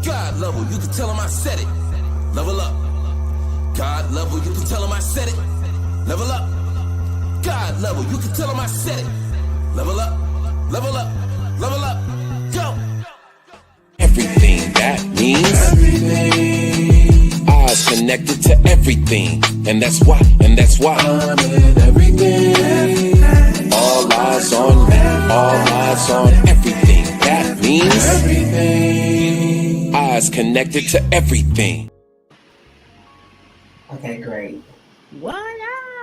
God level, you can tell him I said it. Level up. God level, you can tell him I said it. Level up. God level, you can tell him I said it. Level up. Level up. Level up. Go. Everything that means everything. Eyes connected to everything, and that's why. I'm in everything. All eyes on me. All eyes on everything. That means everything. Eyes connected to everything. Okay, great. What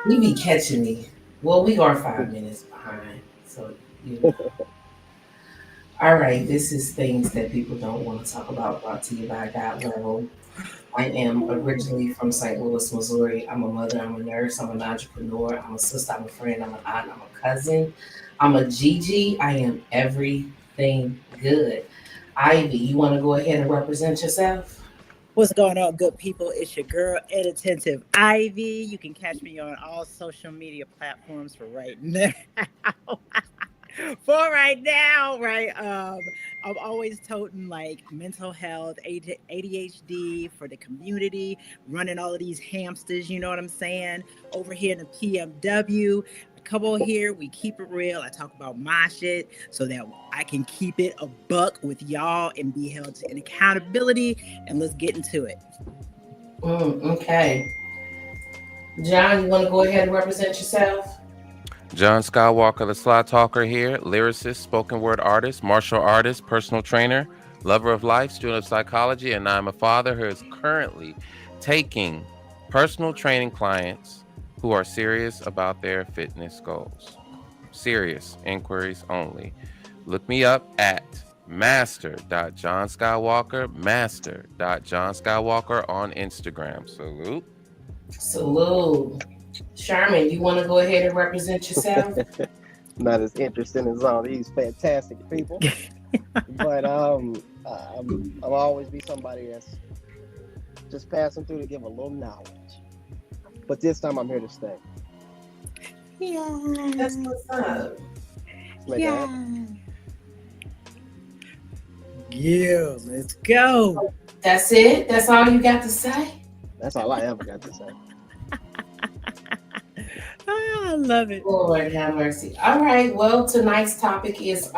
You be up? catching me. Well, we are 5 minutes behind, so you know. All right, this is things that people don't want to talk about. Brought to you by God Level. I am originally from St. Louis, Missouri. I'm a mother. I'm a nurse. I'm an entrepreneur. I'm a sister. I'm a friend. I'm an aunt. I'm a cousin. I'm a Gigi. I am everything good. Ivy, you want to go ahead and represent yourself? What's going on, good people? It's your girl, Inattentive Ivy. You can catch me on all social media platforms for right now. For right now, right? I'm always toting like mental health, ADHD for the community, running all of these hamsters. You know what I'm saying? Over here in the PMW, I come on here, we keep it real. I talk about my shit so that I can keep it a buck with y'all and be held to an accountability. And let's get into it. Okay. John, you want to go ahead and represent yourself? John Skywalker, the Sly Talker here, lyricist, spoken word artist, martial artist, personal trainer, lover of life, student of psychology, and I'm a father who is currently taking personal training clients who are serious about their fitness goals. Serious inquiries only. Look me up at master.johnskywalker on Instagram. Salute. Salute. Sherman, you want to go ahead and represent yourself? Not as interesting as all these fantastic people, but I'll always be somebody that's just passing through to give a little knowledge. But this time I'm here to stay. Yeah. That's what's up. Let's make it happen. Yeah, let's go. That's it? That's all you got to say? That's all I ever got to say. Oh, I love it. Lord have mercy. All right. Well, tonight's topic is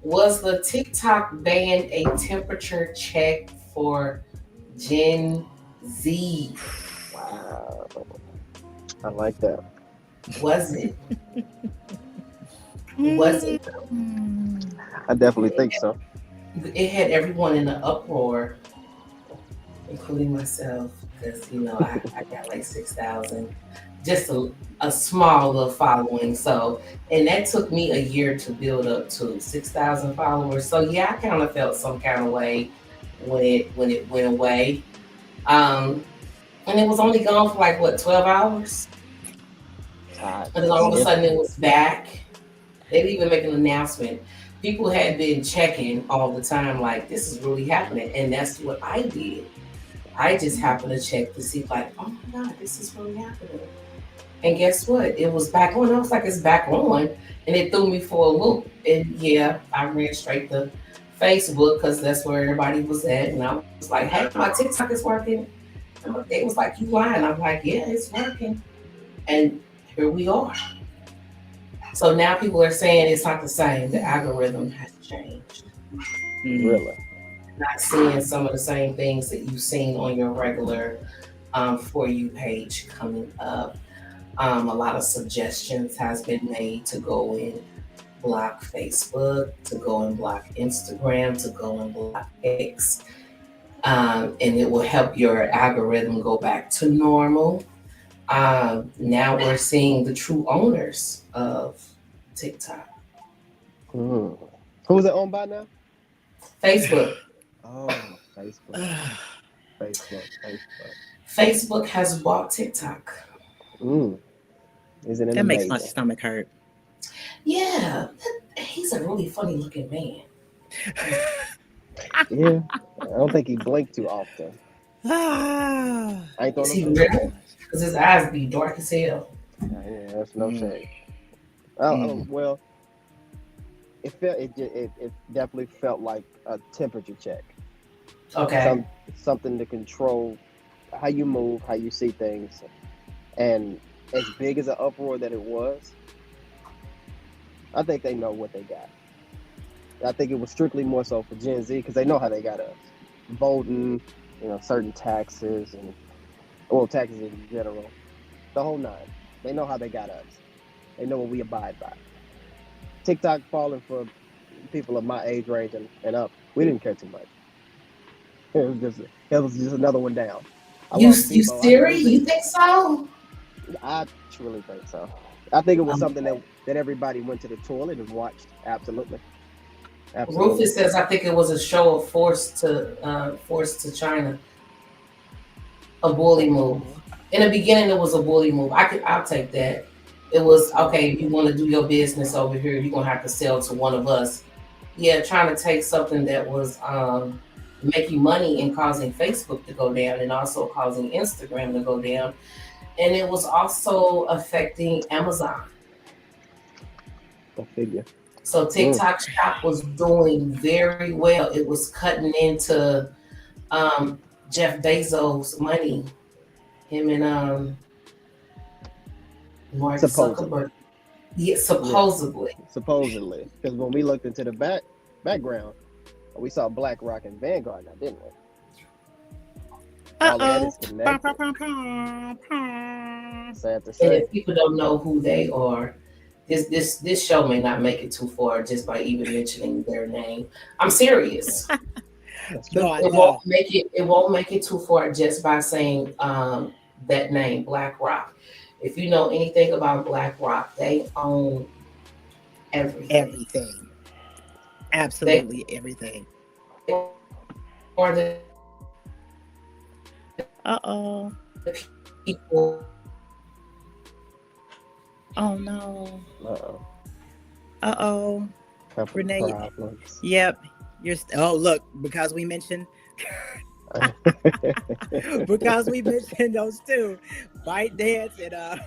was the TikTok ban a temperature check for Gen Z? Wow, I like that. Was it? Was it? I definitely think so. It had everyone in an uproar, including myself, because I got like 6,000, just a small little following. So, and that took me a year to build up to 6,000 followers. So yeah, I kind of felt some kind of way when it went away. And it was only gone for like what, 12 hours? And then all of a sudden it was back. They didn't even make an announcement. People had been checking all the time, like this is really happening, and that's what I did. I just happened to check to see, like, oh my God, this is really happening. And guess what? It was back on. I was like, it's back on, and it threw me for a loop. And yeah, I ran straight to Facebook because that's where everybody was at, and I was like, hey, my TikTok is working. And they was like, you lying? I'm like, yeah, it's working, and here we are. So now people are saying it's not the same. The algorithm has changed. Really? Not seeing some of the same things that you've seen on your regular For You page coming up. A lot of suggestions has been made to go and block Facebook, to go and block Instagram, to go and block X. And it will help your algorithm go back to normal. Now we're seeing the true owners of TikTok. Who's it owned by now? Facebook. Oh, Facebook. Facebook has bought TikTok. Isn't it That makes amazing? my stomach hurt. Yeah, he's a really funny looking man. Yeah, I don't think he blinked too often. I ain't Is he throwing really? Because his eyes be dark as hell. Yeah, that's no shade. Well, it definitely felt like a temperature check. Okay. Something to control how you move, how you see things, and as big as an uproar that it was, I think they know what they got. I think it was strictly more so for Gen Z because they know how they got us voting, certain taxes and taxes in general, the whole nine. They know how they got us. They know what we abide by. TikTok falling for people of my age range and up. We didn't care too much. It was just another one down. I You watched you Debo. I serious? truly, You think so? I truly think so. I think it was something Okay. that everybody went to the toilet and watched. Absolutely, absolutely. Rufus says I think it was a show of force to China, a bully move. In the beginning, it was a bully move. I'll take that. It was okay. If you want to do your business over here, you're gonna have to sell to one of us. Yeah, trying to take something that was making money and causing Facebook to go down, and also causing Instagram to go down, and it was also affecting Amazon. Go figure. So TikTok Shop was doing very well. It was cutting into Jeff Bezos' money. Him and Mark Supposedly. Zuckerberg. Yeah, Yeah, supposedly. supposedly. Because when we looked into the background, we saw BlackRock and Vanguard now, didn't we? All of that is connected. Sad to And say. if people don't know who they are, this show may not make it too far just by even mentioning their name. I'm serious. That's true. No, I It know. won't make it. It won't make it too far just by saying that name, BlackRock. If you know anything about BlackRock, they own everything. Everything. Absolutely everything. Or the Uh-oh. people. Oh no. Uh-oh. Uh-oh. Couple Renee. problems. Yep. Oh, look, because we mentioned those two, ByteDance and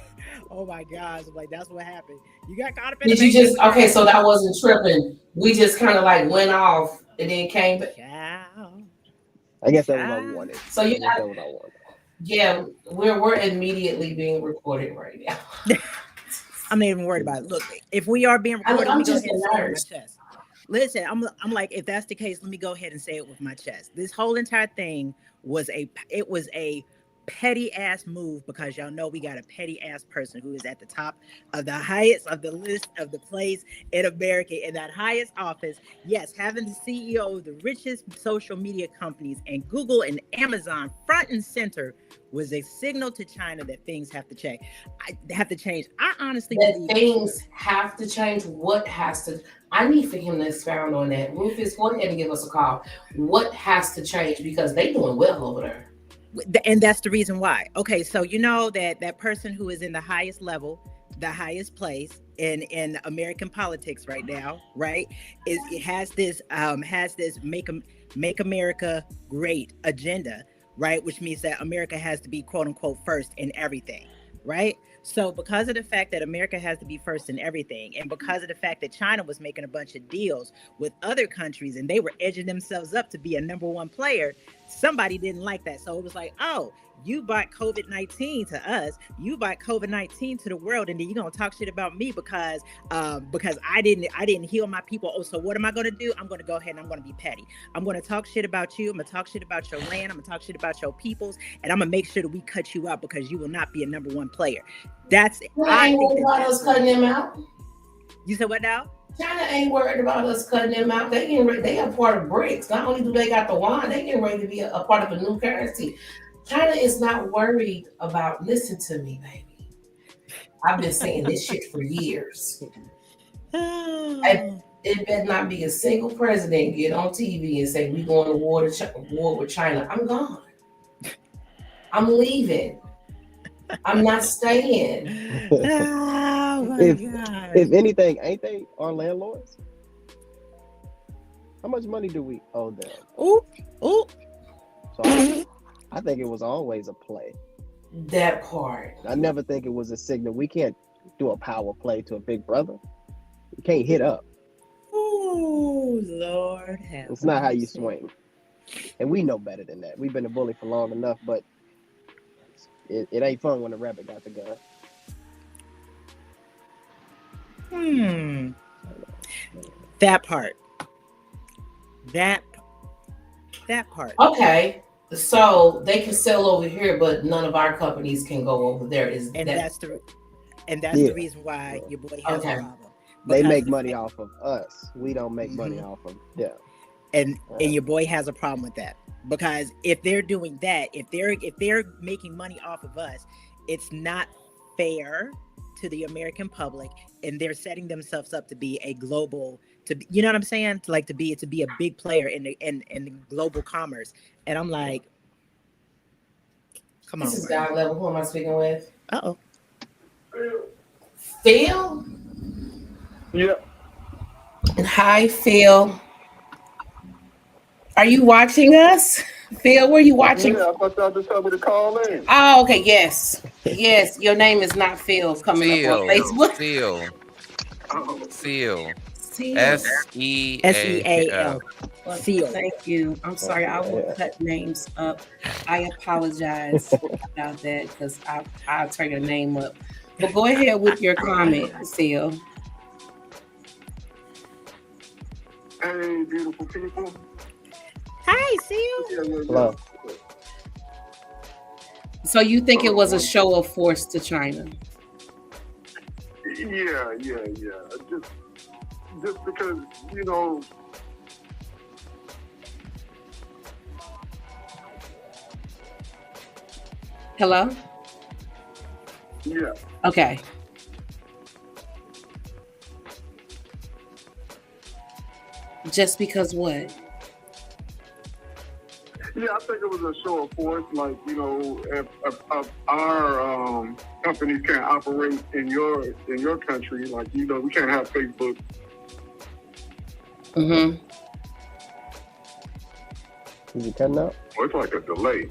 oh my gosh, like that's what happened. You got caught up in Did the you just Matrix. okay? So that wasn't tripping. We just kind of like went off and then came back. Child. I guess that was what we wanted. So you I guess got that was what I wanted. yeah. We're immediately being recorded right now. I'm not even worried about it. Look, if we are being recorded, I'm let me go just ahead and say it with nervous. my chest. Listen, I'm like, if that's the case, let me go ahead and say it with my chest. This whole entire thing was a petty ass move because y'all know we got a petty ass person who is at the top of the highest of the list of the place in America in that highest office. Yes, having the CEO of the richest social media companies and Google and Amazon front and center was a signal to China that things have to change. I honestly believe Things have to change. What has to? I need for him to expound on that. Rufus, go ahead and give us a call. What has to change because they doing well over there. And that's the reason why. Okay, so you know that person who is in the highest level, the highest place in American politics right now, right, is it has this make America great agenda, right, which means that America has to be quote unquote first in everything, right? So because of the fact that America has to be first in everything, and because of the fact that China was making a bunch of deals with other countries and they were edging themselves up to be a number one player, somebody didn't like that. So it was like, oh, you bought COVID-19 to us, you bought COVID-19 to the world, and then you're gonna talk shit about me because I didn't heal my people. Oh, so what am I gonna do? I'm gonna go ahead and I'm gonna be petty. I'm gonna talk shit about you. I'm gonna talk shit about your land. I'm gonna talk shit about your peoples, and I'm gonna make sure that we cut you out because you will not be a number one player. That's China ain't worried about us cutting them out. You said what now? China ain't worried about us cutting them out. They are part of BRICS. Not only do they got the yuan, they getting ready to be a part of a new currency. China is not worried about. Listen to me, baby. I've been saying this shit for years. It better not be a single president get on TV and say we going to war with China. I'm gone. I'm leaving. I'm not staying. Oh my God. If anything, ain't they our landlords? How much money do we owe them? Ooh. So I think it was always a play. That part. I never think it was a signal. We can't do a power play to a big brother. You can't hit up. Oh Lord, it's not how you swing. And we know better than that. We've been a bully for long enough, but it ain't fun when the rabbit got the gun. That part. That part. Okay. So they can sell over here, but none of our companies can go over there. That's the reason why your boy has a problem. They make money off of us. We don't make money off of them. And your boy has a problem with that, because if they're doing that, if they're making money off of us, it's not fair to the American public, and they're setting themselves up to be a global, you know what I'm saying? To be a big player in the global commerce. And I'm like, come on. This is God level. Who am I speaking with? Uh-oh. Phil? Yeah. Hi, Phil. Are you watching us? Phil, were you watching? Yeah, I thought y'all just told me to call in. Oh, okay. Yes. Your name is not Phil coming up on Facebook. Seal. Seal. SEAL. Seal. Thank you. I'm sorry, I will cut names up. I apologize about that, because I'll turn your name up. But go ahead with your comment, Seal. Hey, beautiful people. Hi, Seal. Hello. So you think it was a show of force to China? Yeah. Just because, Hello? Yeah. Okay. Just because what? Yeah, I think it was a show of force. Like, if our companies can't operate in your country, like, we can't have Facebook. Mm-hmm. Is it cutting out? Well, it's like a delay.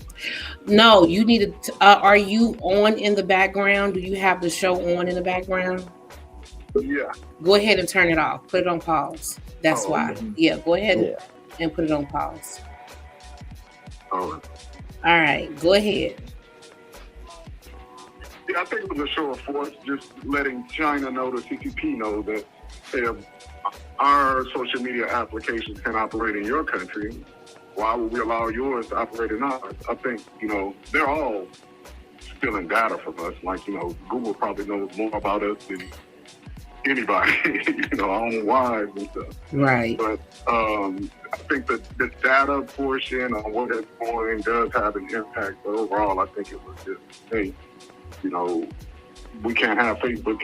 No, you need to. Are you on in the background? Do you have the show on in the background? Yeah. Go ahead and turn it off. Put it on pause. That's why. Okay. Yeah, go ahead and put it on pause. All right. All right, go ahead. Yeah, I think it was a show of force, just letting China know, the CCP know, that if our social media applications can operate in your country, why would we allow yours to operate in ours? I think, they're all stealing data from us. Like, Google probably knows more about us than anybody, our own wives and stuff. Right. But I think that the data portion on what it's going does have an impact. But overall, I think it was just, hey, we can't have Facebook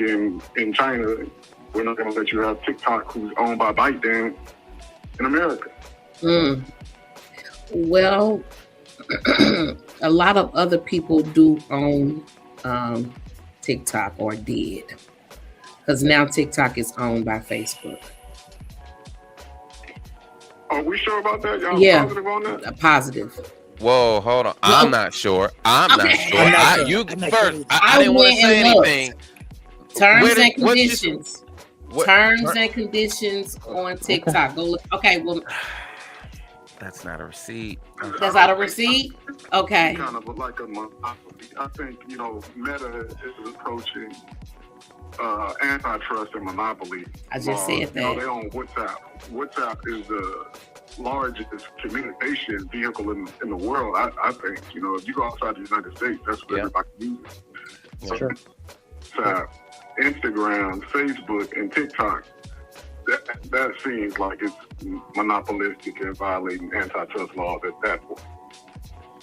in China. We're not going to let you have TikTok, who's owned by ByteDance, in America. Well, a lot of other people do own TikTok, or did, because now TikTok is owned by Facebook. Are we sure about that? Y'all positive on that? Positive. Whoa, hold on. I'm not sure. I'm not sure. I didn't want to say anything. Terms and conditions. Terms and conditions on TikTok. Go look. Okay, well, that's not a receipt. That's not a receipt? Okay. Kind of like a monopoly. I think, Meta is approaching antitrust and monopoly. I just said that. They own WhatsApp. WhatsApp is the largest communication vehicle in the world. I think, if you go outside the United States, that's what everybody uses. So, Sure. WhatsApp, Instagram, Facebook, and TikTok, that seems like it's monopolistic and violating antitrust laws at that point.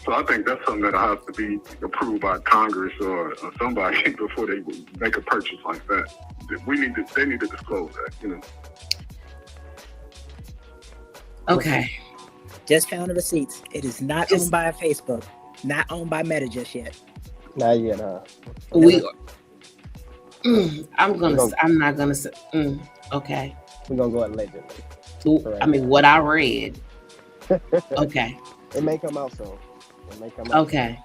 So I think that's something that has to be approved by Congress or somebody before they make a purchase like that. They need to disclose that, Okay. Just found the receipts. It is not owned by Facebook. Not owned by Meta just yet. Not yet, huh? I'm not gonna say. Okay. We're gonna go allegedly. I mean, what I read. Okay. It may come out soon. Okay.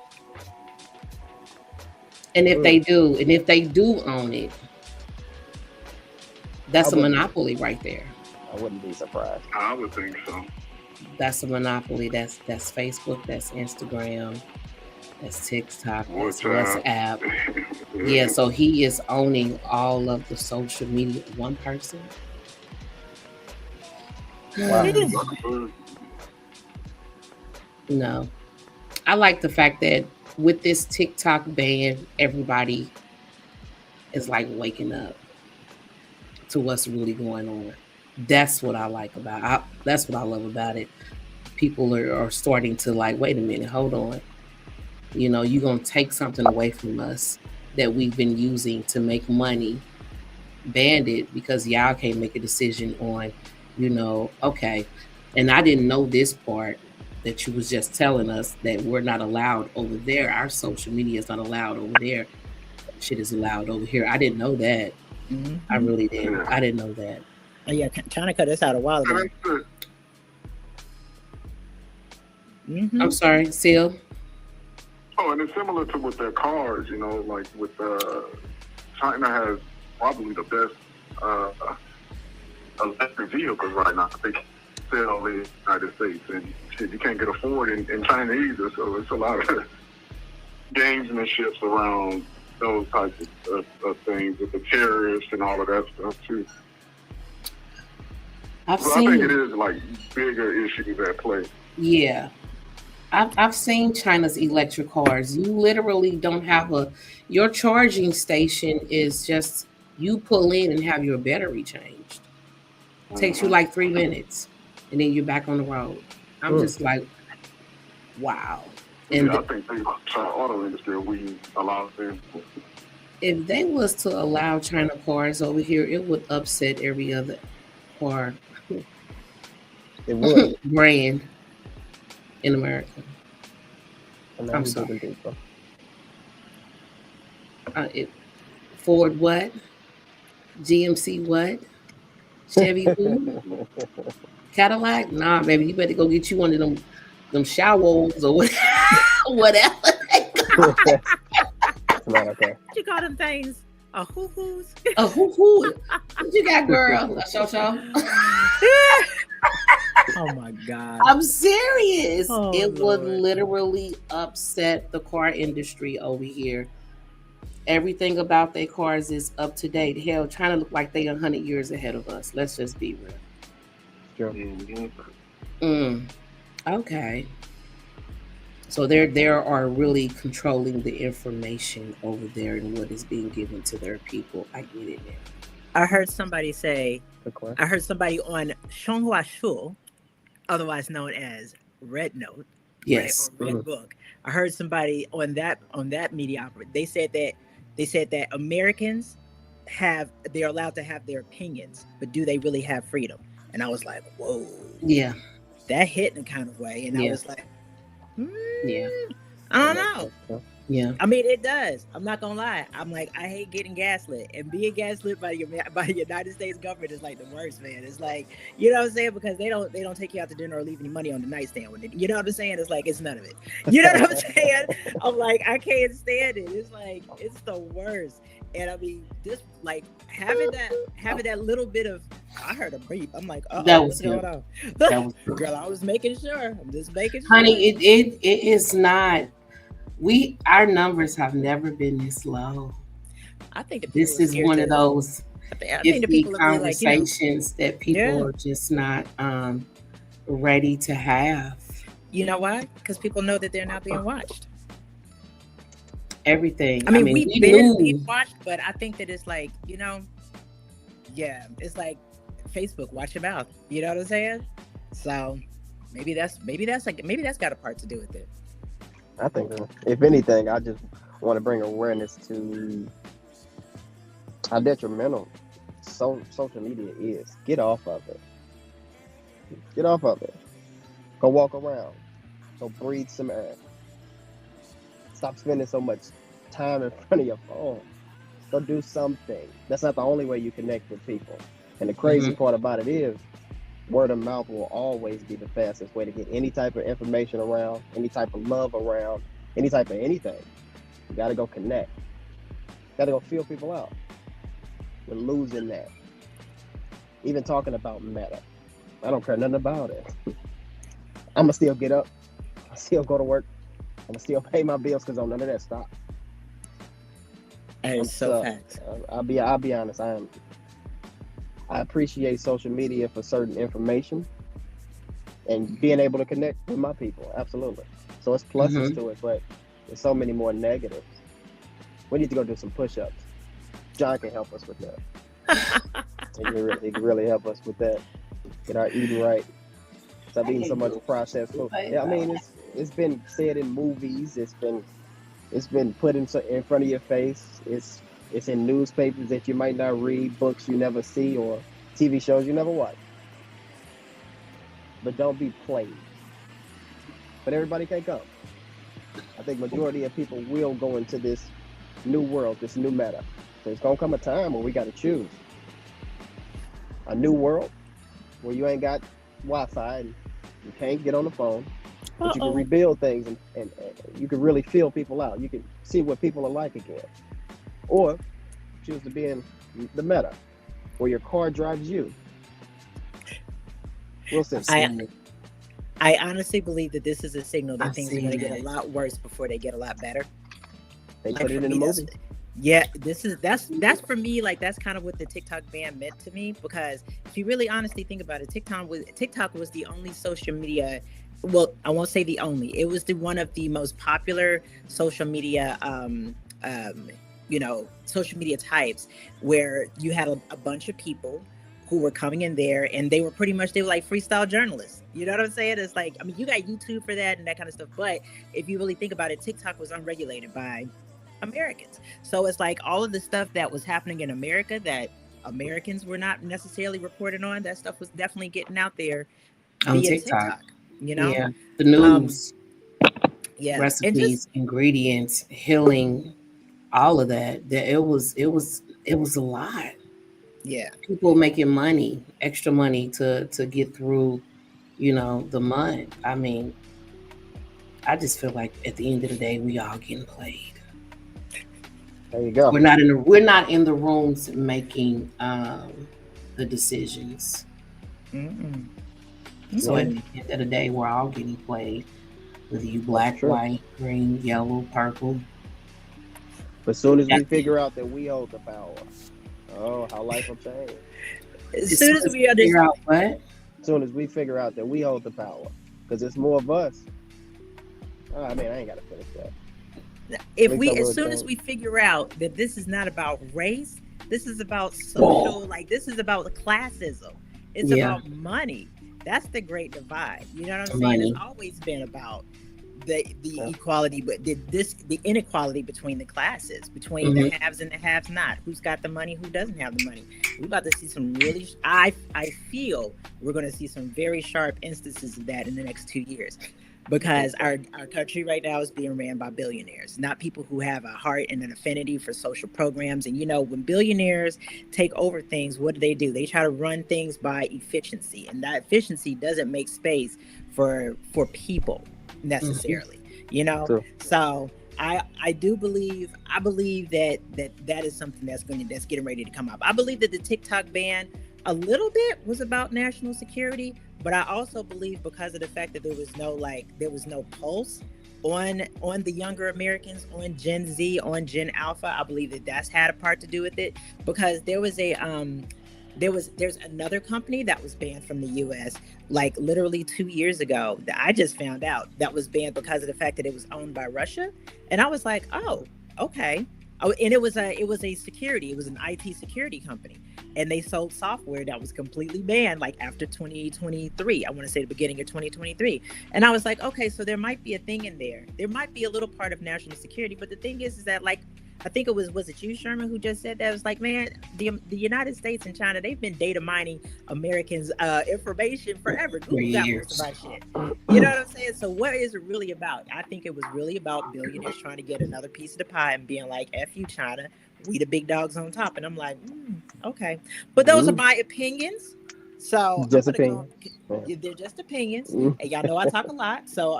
And if they do own it, that's a monopoly right there. I wouldn't be surprised. I would think so. That's a monopoly. That's Facebook. That's Instagram. That's TikTok. That's WhatsApp. Yeah. So he is owning all of the social media. One person. Wow. No. I like the fact that with this TikTok ban, everybody is like waking up to what's really going on. That's what I like about it. That's what I love about it. People are starting to like, wait a minute, hold on. You know, you're going to take something away from us that we've been using to make money, banned it because y'all can't make a decision on, you know, okay. And I didn't know this part that you was just telling us that we're not allowed over there. Our social media is not allowed over there. Shit is allowed over here. I didn't know that. Mhm. I really didn't. I didn't know that. Oh, yeah, China cut this out a while ago. Mhm. I'm sorry, Seal. Oh, and it's similar to with their cars, you know, like with China has probably the best electric vehicles right now. They sell in the United States, and shit, you can't get a Ford in China either. So it's a lot of gamesmanships around those types of things with the tariffs and all of that stuff too. I think it is like bigger issues at play. Yeah. I've seen China's electric cars. You literally don't have your charging station is just you pull in and have your battery changed. It takes you like 3 minutes and then you're back on the road. I'm just like, wow. And I think the auto industry we allow them. If they was to allow China cars over here, it would upset every other car It would. brand in America. I'm sorry. Ford what? GMC what? Chevy who? Cadillac? Nah, baby, you better go get you one of them showers or whatever. It's not okay. What you call them things? A hoo-hoos? A hoo-hoo. What you got, girl? A show? Oh my God. I'm serious. Oh, it Lord. would literally upset the car industry over here. Everything about their cars is up to date. Hell, trying to look like they 100 years ahead of us. Let's just be real. Sure. Okay. So they are really controlling the information over there and what is being given to their people. I get it now. I heard somebody say, I heard somebody on Shonghua Shu, otherwise known as Red Note, yes, right, or Red Book. I heard somebody on that media outlet. They said that Americans they're allowed to have their opinions, but do they really have freedom? And I was like, whoa, yeah, that hit in a kind of way. And I was like, yeah, I don't know. Yeah. I mean, it does. I'm not gonna lie. I'm like, I hate getting gaslit, and being gaslit by the United States government is like the worst, man. It's like, you know what I'm saying? Because they don't take you out to dinner or leave any money on the nightstand with it. You know what I'm saying? It's like, it's none of it. You know what I'm saying? I'm like, I can't stand it. It's like, it's the worst. And I mean, this like having that little bit of, I heard a beep. I'm like, what's going on? Girl, I was making sure. I'm just making sure. Honey, it is not. Our numbers have never been this low. I think this is one of those I think the people conversations that people are just not ready to have. You know why? Because people know that they're not being watched. Everything. I mean we've been being watched, but I think that it's like, it's like Facebook, watch your mouth. You know what I'm saying? So maybe that's got a part to do with it. I think, if anything, I just want to bring awareness to how detrimental social media is. Get off of it. Get off of it. Go walk around. Go breathe some air. Stop spending so much time in front of your phone. Go do something. That's not the only way you connect with people. And the crazy part about it is, word of mouth will always be the fastest way to get any type of information around, any type of love around, any type of anything. You got to go connect. Got to go feel people out. We're losing that. Even talking about Meta, I don't care nothing about it. I'm gonna still get up. I still go to work. I'm gonna still pay my bills because none of that stop. That is so facts. I'll be honest. I appreciate social media for certain information and being able to connect with my people. Absolutely. So it's pluses to it, but there's so many more negatives. We need to go do some push-ups. John can help us with that. He can really help us with that. Get our eating right. Stop eating so much processed food. Yeah, I mean, it's been said in movies. It's been put in front of your face. It's in newspapers that you might not read, books you never see, or TV shows you never watch. But don't be played. But everybody can't go. I think majority of people will go into this new world, this new meta. There's gonna come a time where we got to choose a new world where you ain't got Wi-Fi and you can't get on the phone, but you can rebuild things and you can really feel people out. You can see what people are like again. Or choose to be in the meta where your car drives you. We'll see. I honestly believe that this is a signal that things are going to get a lot worse before they get a lot better. They put it in the movie. Yeah, that's for me. Like, that's kind of what the TikTok ban meant to me, because if you really honestly think about it, TikTok was the only social media. Well, I won't say the only. It was one of the most popular social media, social media types, where you had a bunch of people who were coming in there, and they were like freestyle journalists. You know what I'm saying? It's like, I mean, you got YouTube for that and that kind of stuff, but if you really think about it, TikTok was unregulated by Americans. So it's like all of the stuff that was happening in America that Americans were not necessarily reporting on, that stuff was definitely getting out there on via TikTok. Yeah, the news, and recipes, ingredients, healing, all of that. It was a lot. Yeah, people making money, extra money to get through, the month. I mean, I just feel like at the end of the day, we all getting played. There you go. We're not in the rooms making the decisions. Mm-mm. So at the end of the day, we're all getting played. Whether you black, white, green, yellow, purple. But as soon as we figure out that we hold the power, how life will change. As soon as we figure out what? As soon as we figure out that we hold the power, because it's more of us. I ain't got to finish that. As soon as we figure out that this is not about race, this is about social, this is about classism. It's about money. That's the great divide. You know what I'm saying? It's always been about the equality, but the inequality between the classes, between the haves and the haves not. Who's got the money? Who doesn't have the money? We're about to see some really. I feel we're going to see some very sharp instances of that in the next 2 years, because our country right now is being ran by billionaires, not people who have a heart and an affinity for social programs. And when billionaires take over things, what do? They try to run things by efficiency, and that efficiency doesn't make space for people necessarily. So I believe that is something that's getting ready to come up. I believe that the TikTok ban a little bit was about national security, but I also believe because of the fact that there was no pulse on the younger Americans, on Gen Z, on Gen Alpha, I believe that that's had a part to do with it, because there was there's another company that was banned from the US like literally 2 years ago that I just found out that was banned because of the fact that it was owned by Russia. And I was like, oh, okay. And it was an IT security company, and they sold software that was completely banned like after 2023. I want to say the beginning of 2023. And I was like, okay, so there might be a thing in there. There might be a little part of national security, but the thing is that, like, I think was it you, Sherman, who just said that? It was like, man, the United States and China, they've been data mining Americans' information forever. Google got most of our shit. You know what I'm saying? So what is it really about? I think it was really about billionaires trying to get another piece of the pie and being like, F you, China. We the big dogs on top. And I'm like, okay. But those are my opinions. So just opinions. They're just opinions. And y'all know I talk a lot. So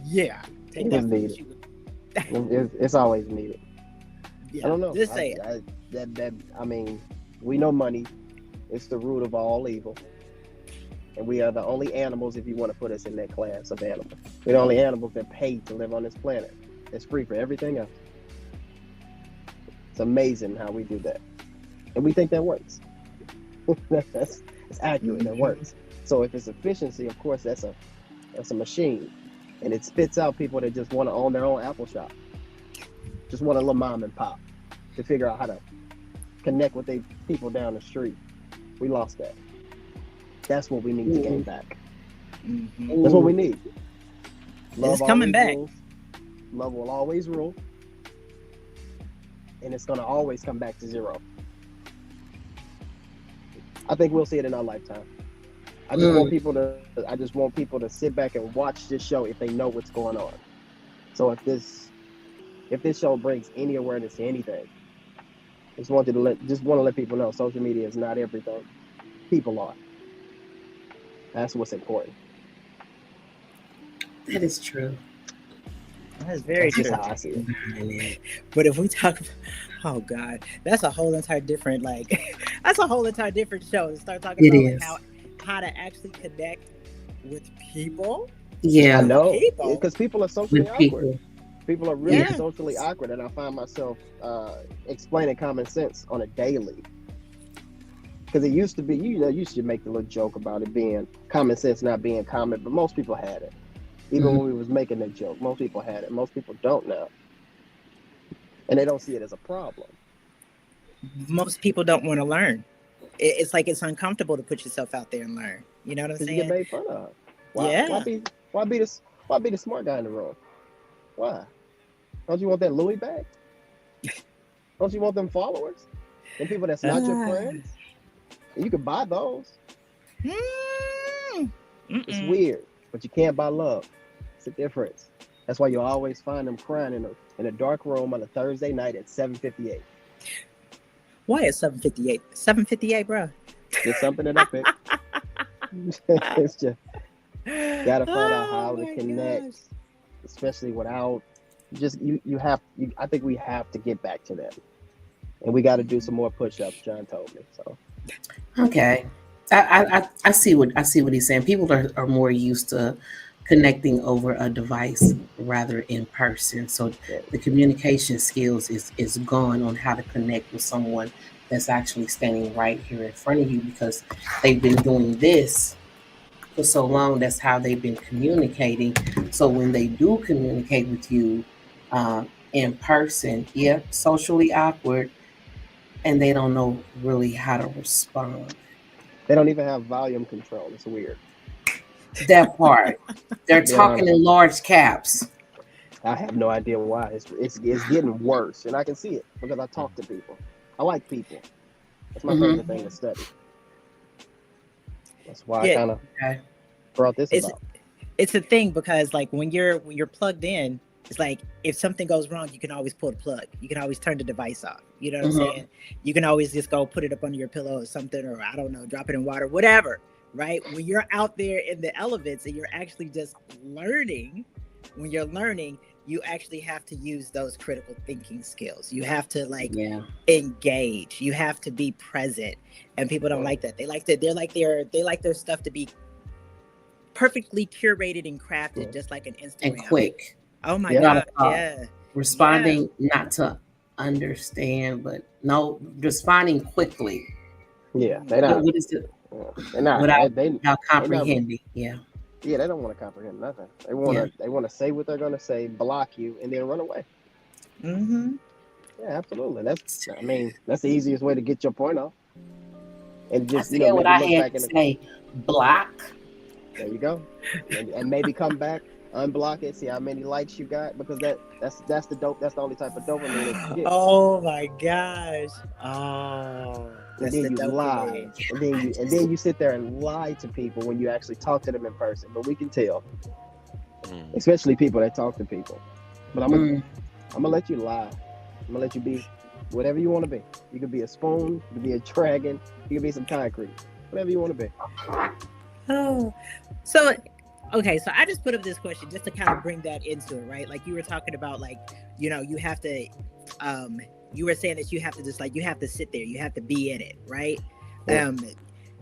yeah. Take that for what you would. It's always needed. Yeah, I don't know. Just say it. I mean, we know money. It's the root of all evil. And we are the only animals, if you want to put us in that class of animals. We're the only animals that pay to live on this planet. It's free for everything else. It's amazing how we do that. And we think that works. It's accurate, it works. So if it's efficiency, of course, that's a machine. And it spits out people that just want to own their own Apple shop. Just want a little mom and pop to figure out how to connect with the people down the street. We lost that. That's what we need to gain back. That's what we need. Love It's coming back. rules. Love will always rule. And it's going to always come back to zero. I think we'll see it in our lifetime. I just want people to sit back and watch this show if they know what's going on. So if this show brings any awareness to anything, just want to let people know social media is not everything. People are. That's what's important. That is true. That's very That's just true. how I see it. But if we talk, oh God, that's a whole entire different that's a whole entire different show to start talking It about how to actually connect with people. Yeah. I know, People. because people are socially With awkward. people. People are really Yeah. socially awkward, and I find myself explaining common sense on a daily. Because it used to be, you used to make the little joke about it being common sense not being common, but most people had it. Even when we was making that joke, most people had it. Most people don't now, and they don't see it as a problem. Most people don't want to learn. It's like it's uncomfortable to put yourself out there and learn. You know what I'm Because you get saying? made fun of. Why Yeah. be the smart guy in the room? Why? Don't you want that Louis back? Don't you want them followers? Them people that's not your friends? And you can buy those. It's weird, but you can't buy love. It's a difference. That's why you always find them crying in a dark room on a Thursday night at 7:58. Why at 7:58? 7:58, bro. Just something that I picked. It's just gotta find out how to connect, especially without just I think we have to get back to that, and we got to do some more push-ups. John told me so. Okay. I see what he's saying. People are more used to connecting over a device rather in person. So the communication skills is gone on how to connect with someone that's actually standing right here in front of you, because they've been doing this for so long. That's how they've been communicating. So when they do communicate with you in person, socially awkward, and they don't know really how to respond. They don't even have volume control. It's weird. That part. They're talking in large caps. I have no idea why. It's getting worse, and I can see it because I talk to people. I like people. That's my favorite thing to study. That's why I kind of brought this about. It's a thing because like when you're plugged in, it's like if something goes wrong, you can always pull the plug. You can always turn the device off. You know what I'm saying? You can always just go put it up under your pillow or something, or I don't know, drop it in water, whatever. Right? When you're out there in the elements and you're actually just learning, when you're learning, you actually have to use those critical thinking skills. You have to engage. You have to be present. And people don't like that. They like their stuff to be perfectly curated and crafted, just like an Instagram. And quick. Oh my God. Yeah. Responding not to understand, but responding quickly. Yeah. They don't. What is it? Without comprehending. Yeah, they don't want to comprehend nothing. They want to say what they're going to say, block you, and then run away. Yeah, absolutely. That's the easiest way to get your point off. And just what I had to say. Block. There you go. And maybe come back, unblock it, see how many likes you got, because that's the dope. That's the only type of dopamine that you get. Oh my gosh. Oh. And then you lie, and then you sit there and lie to people when you actually talk to them in person. But we can tell, especially people that talk to people. But I'm gonna let you lie. I'm gonna let you be whatever you want to be. You could be a spoon, you could be a dragon, you could be some concrete, whatever you want to be. Oh, so okay. So I just put up this question just to kind of bring that into it, right? Like you were talking about, like you have to. You were saying that you have to just you have to sit there, you have to be in it, right?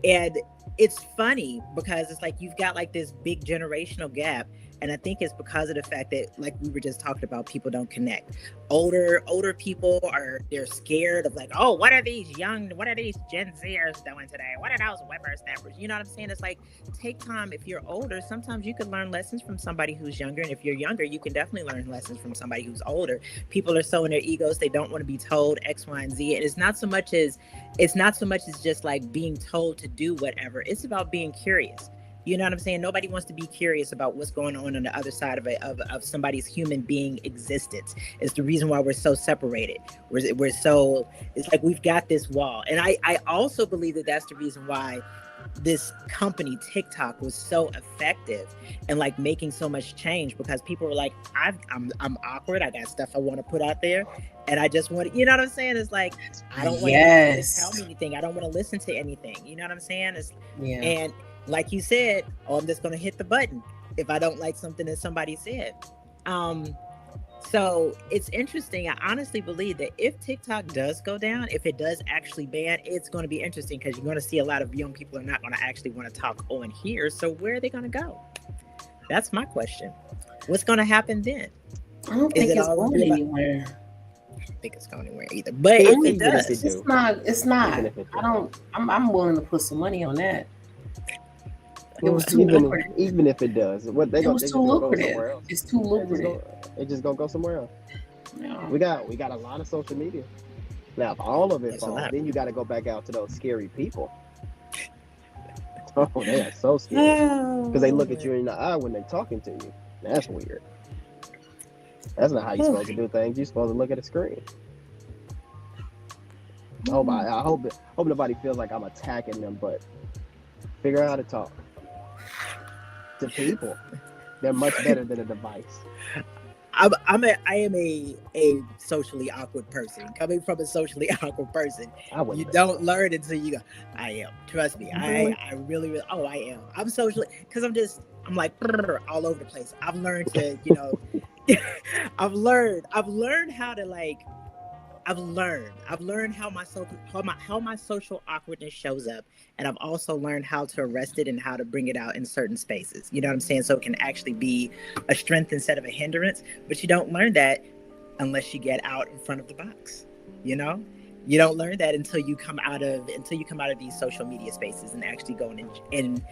And it's funny because it's like you've got like this big generational gap. And I think it's because of the fact that, like we were just talking about, people don't connect. Older people they're scared of like, oh, what are these Gen Zers doing today? What are those whippersnappers? You know what I'm saying? It's like, take time. If you're older, sometimes you can learn lessons from somebody who's younger. And if you're younger, you can definitely learn lessons from somebody who's older. People are so in their egos, they don't want to be told X, Y, and Z. And it's not so much as just like being told to do whatever. It's about being curious. You know what I'm saying? Nobody wants to be curious about what's going on the other side of somebody's human being existence. It's the reason why we're so separated. It's like we've got this wall. And I also believe that that's the reason why this company TikTok was so effective and like making so much change, because people were like, I'm awkward. I got stuff I want to put out there. And I just want to, you know what I'm saying? It's like, I don't want you to tell me anything. I don't want to listen to anything. You know what I'm saying? And like you said, I'm just going to hit the button if I don't like something that somebody said. So it's interesting. I honestly believe that if TikTok does go down, if it does actually ban, it's going to be interesting, because you're going to see a lot of young people are not going to actually want to talk on here. So where are they going to go? That's my question. What's going to happen then? I don't think it's going anywhere. I don't think it's going anywhere either. But if it does, it's not. I'm willing to put some money on that. It was too lucrative. Even if it does, it was too lucrative. It's too lucrative. It's just gonna go somewhere else. Yeah. We got a lot of social media. Now, if all of it falls, then you got to go back out to those scary people. Oh, they are so scary because they look at you in the eye when they're talking to you. That's weird. That's not how you're supposed to do things. You're supposed to look at a screen. I hope nobody feels like I'm attacking them, but figure out how to talk to people. They're much better than a device. I am a socially awkward person. Coming from a socially awkward person, you don't learn until you go. I am. Trust me. Really? I really. Oh, I am. I'm socially, because I'm like all over the place. I've learned to, I've learned how to like. I've learned how my social awkwardness shows up, and I've also learned how to arrest it and how to bring it out in certain spaces. You know what I'm saying? So it can actually be a strength instead of a hindrance. But you don't learn that unless you get out in front of the box. You don't learn that until you come out of these social media spaces and actually go and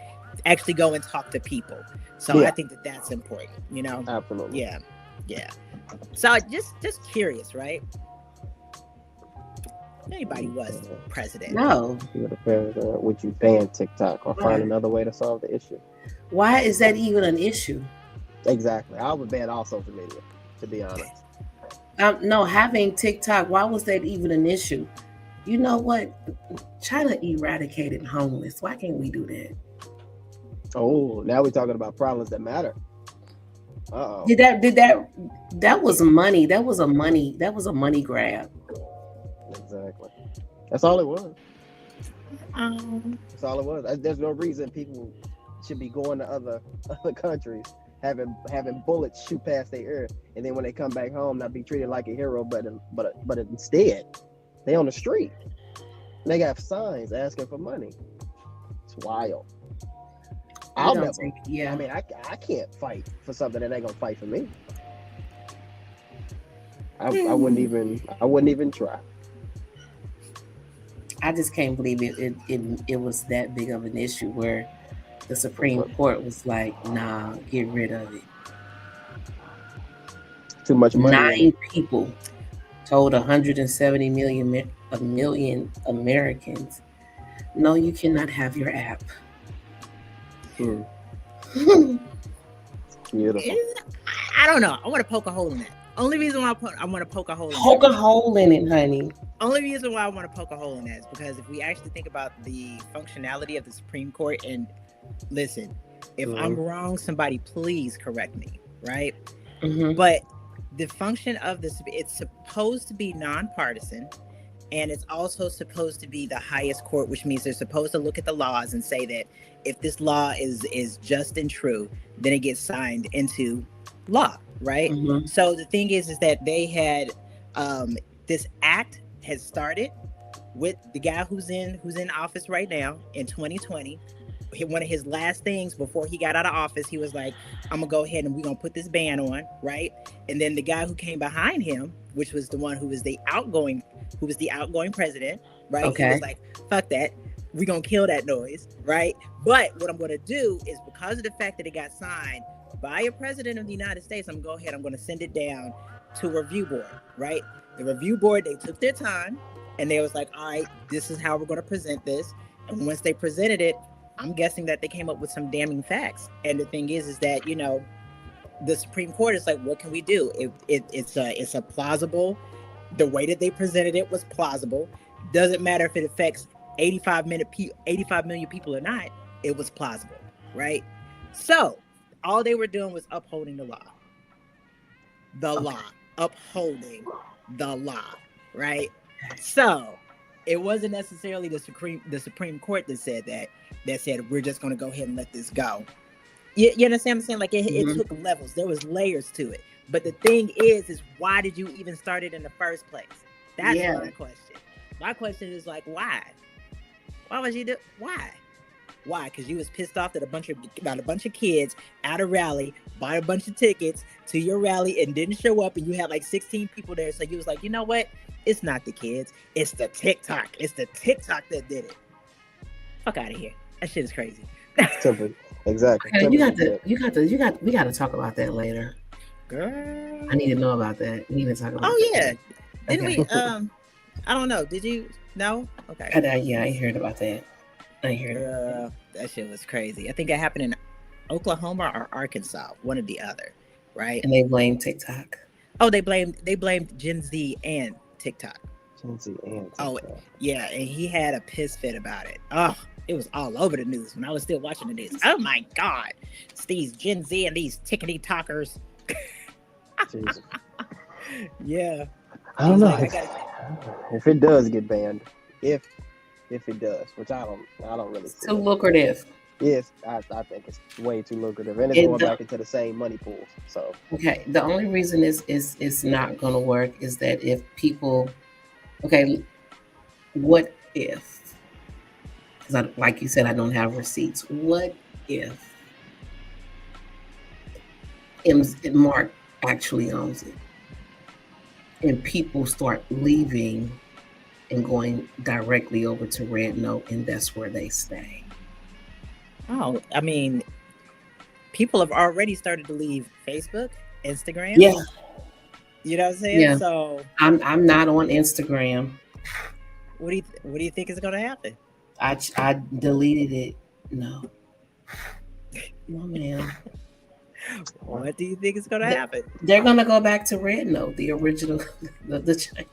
actually go and talk to people. So I think that's important. Absolutely. Yeah. So just curious, right? Anybody was president. No. Would you ban TikTok or find another way to solve the issue? Why is that even an issue? Exactly. I would ban all social media, to be honest. No, having TikTok, why was that even an issue? You know what? China eradicated homeless. Why can't we do that? Oh, now we're talking about problems that matter. Uh-oh. That was money. That was a money grab. Exactly. That's all it was. That's all it was. There's no reason people should be going to other countries, having bullets shoot past their ear, and then when they come back home, not be treated like a hero, but instead, they on the street. And they got signs asking for money. It's wild. I mean, I can't fight for something that ain't gonna fight for me. I wouldn't even try. I just can't believe it was that big of an issue where the Supreme Court was like, nah, get rid of it. Too much money. 9 people told 170 million Americans, no, you cannot have your app. Beautiful. I don't know. I want to poke a hole in that. Only reason why I want to poke a hole in Poke a hole in it, honey. Only reason why I want to poke a hole in that is because if we actually think about the functionality of the Supreme Court, and listen, if I'm wrong, somebody please correct me, right? But the function of this, it's supposed to be nonpartisan, and it's also supposed to be the highest court, which means they're supposed to look at the laws and say that if this law is just and true, then it gets signed into law, right? So the thing is that they had this act had started, with the guy who's in office right now in 2020. One of his last things before he got out of office, he was like, I'm gonna go ahead and we're gonna put this ban on, right? And then the guy who came behind him, which was the one who was the outgoing president, right? Okay. He was like, fuck that, we're gonna kill that noise, right? But what I'm gonna do is, because of the fact that it got signed by a president of the United States, I'm gonna send it down to a review board, right? The review board, they took their time and they was like, all right, this is how we're gonna present this. And once they presented it, I'm guessing that they came up with some damning facts. And the thing is that, you know, the Supreme Court is like, what can we do? It's a plausible, the way that they presented it was plausible. Doesn't matter if it affects 85 million people or not, it was plausible, right? So all they were doing was upholding the law. Upholding the law, right? So it wasn't necessarily the Supreme Court that said we're just going to go ahead and let this go. You understand what I'm saying? Like it took levels. There was layers to it. But the thing is why did you even start it in the first place? That's my question. My question is like, why? Why would you do? Why? Why? Because you was pissed off that about a bunch of kids at a rally bought a bunch of tickets to your rally and didn't show up, and you had like 16 people there. So you was like, you know what? It's not the kids. It's the TikTok. It's the TikTok that did it. Fuck out of here. That shit is crazy. Simple. Exactly. Okay, we got to talk about that later. Girl, I need to know about that. We need to talk about. Oh yeah. Didn't Okay. we? I don't know. Did you? No. Okay. Yeah, I heard about that. I heard. That shit was crazy. I think it happened in Oklahoma or Arkansas, one or the other, right? And they blame TikTok. Oh, they blamed Gen Z and TikTok. Gen Z and TikTok. Oh yeah, and he had a piss fit about it. Oh, it was all over the news when I was still watching the news. Oh my God, it's these Gen Z and these tickety talkers. Jesus. Yeah. I don't know. Like, If it does get banned, if it does, which I don't really see. Too lucrative. Yes, I think it's way too lucrative, and it's going back into the same money pools. So Okay, the only reason is not going to work is that if people, okay, what if? Because like you said, I don't have receipts. What if Mark actually owns it, and people start leaving and going directly over to Red Note, and that's where they stay? Oh, I mean, people have already started to leave Facebook, Instagram. Yeah. You know what I'm saying? Yeah. So I'm not on Instagram. what do you think is gonna happen? I deleted it. No, man. What do you think is gonna happen? They're gonna go back to Red Note, the original, the Chinese.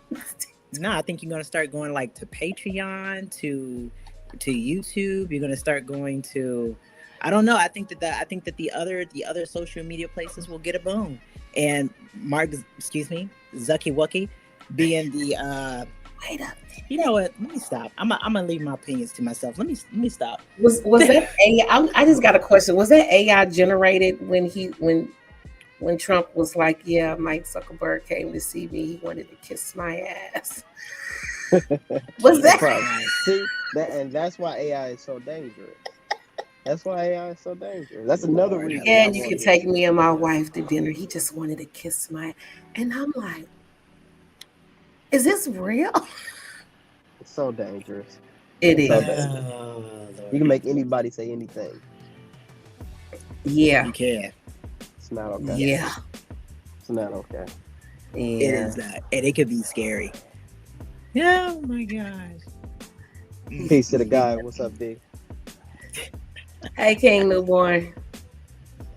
No, I think you're gonna start going like to Patreon, to YouTube. You're gonna start going to, I don't know. I think that the other social media places will get a boom. And Zucky Wucky being the Wait up. you know what? Let me stop. I'm gonna leave my opinions to myself. Let me stop. Was that AI? I just got a question. Was that AI generated when Trump was like, yeah, Mike Zuckerberg came to see me. He wanted to kiss my ass. Was that? See, and that's why AI is so dangerous. That's why AI is so dangerous. That's another reason. Yeah, you could take me and my wife to dinner. He just wanted to kiss my, and I'm like, is this real? It's so dangerous. It is. You can make anybody say anything. Yeah. You can. It's not okay. Yeah. It's not okay. Yeah. It is not, and it could be scary. Oh my gosh. Peace to the guy. What's up, D? Hey, King Newborn.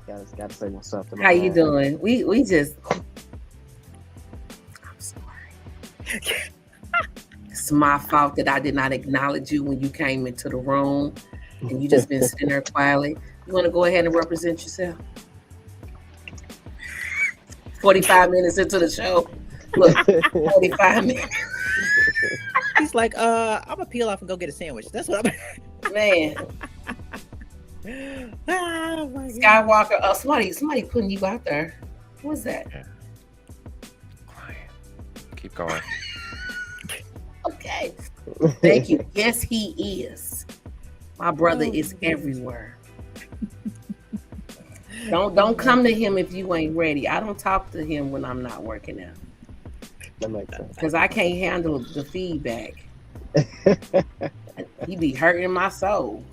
Gotta say what's up to my How you man. doing? We just. I'm sorry. It's my fault that I did not acknowledge you when you came into the room, and you just been sitting there quietly. You want to go ahead and represent yourself? 45 minutes into the show. Look, 45 minutes. He's like, I'm gonna peel off and go get a sandwich. That's what I'm. Man. Oh my God. Skywalker. Somebody putting you out there. What's that? Yeah. Client. Keep going. Okay. Thank you. Yes, he is. My brother Oh, is goodness. everywhere. Don't come to him if you ain't ready. I don't talk to him when I'm not working out That makes sense. because I can't handle the feedback. He be hurting my soul.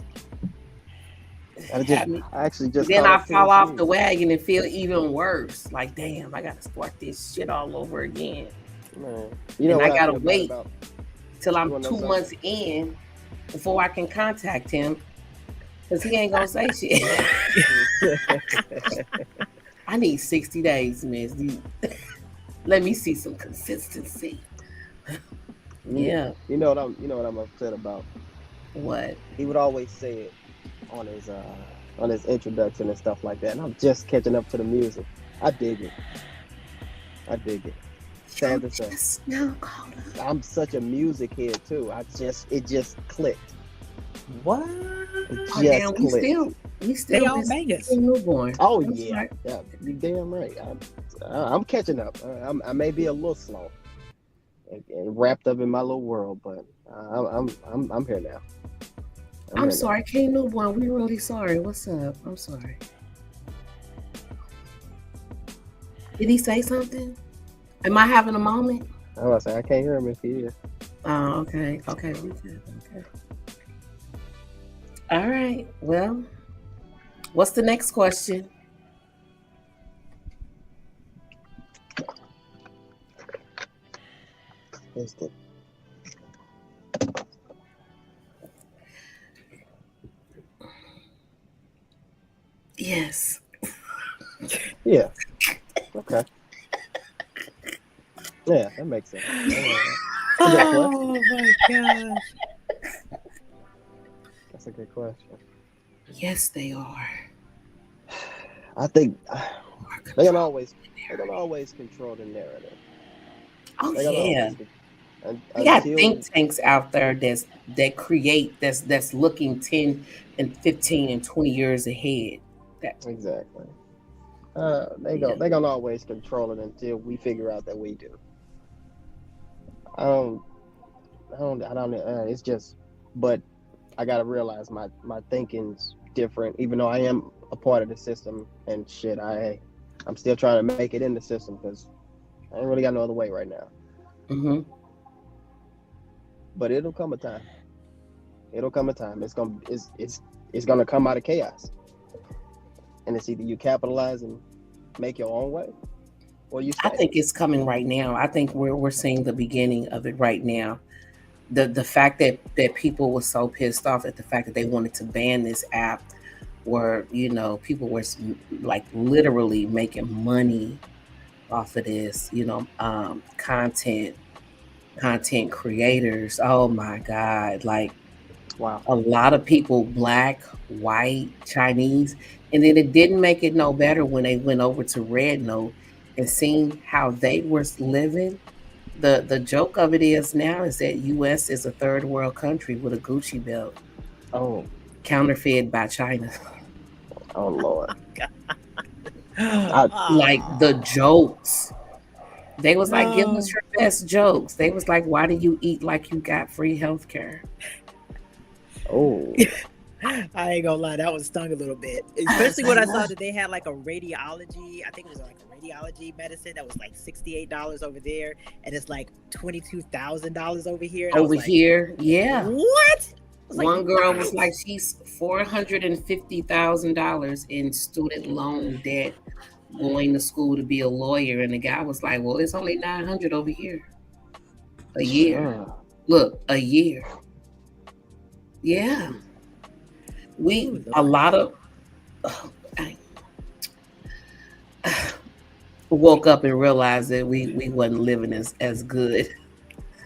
I Have me- actually just Then caught I up to fall his off the music. wagon and feel even worse. Like, damn, I gotta start this shit all over again. Man, you know And I what I gotta feel bad wait about? till You I'm wanna know 2 something? months in before I can contact him because he ain't gonna say shit. I need 60 days, man. Let me see some consistency. Yeah. You know what I'm upset about? What? He would always say it on his introduction and stuff like that. And I'm just catching up to the music. I dig it. I dig it. Sad to say. Just now called up. I'm such a music head too. It just clicked. What? It Oh, just damn, we clicked. still They all miss bangers. newborn. Oh I'm yeah, sorry. yeah, you damn right. I'm catching up. I may be a little slow and wrapped up in my little world, but I'm here now. I'm here sorry, King Newborn. We really sorry. What's up? I'm sorry. Did he say something? Am I having a moment? Now. I was saying I can't hear him if he is. Oh, okay. Okay, we good. Okay. All right. Well, what's the next question? Instant. Yes. Yeah. Okay. Yeah, that makes sense. That's a good question. Oh my gosh. That's a good question. Yes, they are. I think they're gonna always control the narrative. Oh They're gonna yeah. always We got until think tanks out there that's looking 10 and 15 and 20 years ahead. That exactly. yeah. They're gonna always control it until we figure out that we do. I don't. I don't. It's just, but I gotta realize my thinking's different. Even though I am a part of the system and shit, I'm still trying to make it in the system because I ain't really got no other way right now. Mm-hmm. But it'll come a time. It'll come a time. It's gonna come out of chaos, and it's either you capitalize and make your own way, or you I stay. think it's coming right now. I think we're seeing the beginning of it right now. The fact that people were so pissed off at the fact that they wanted to ban this app, where people were like literally making money off of this. Content creators. Oh my God! Like Wow. a lot of people, black, white, Chinese, and then it didn't make it no better when they went over to Red Note and seen how they were living. The joke of it is now is that U.S. is a third world country with a Gucci belt, Oh. counterfeit by China. Oh Lord. Like the jokes. They was like, give Oh. us your best jokes. They was like, why do you eat like you got free healthcare? Oh. I ain't gonna lie, that was stung a little bit. Especially when I saw that they had like a radiology, I think it was like a radiology medicine that was like $68 over there, and it's like $22,000 over here. And I was Over like, here, yeah. what? I was like, One girl was what? like, she's $450,000 in student loan debt, going to school to be a lawyer, and the guy was like, well, it's only 900 over here a year. Look, a year. Yeah. A lot of woke up and realized that we wasn't living as good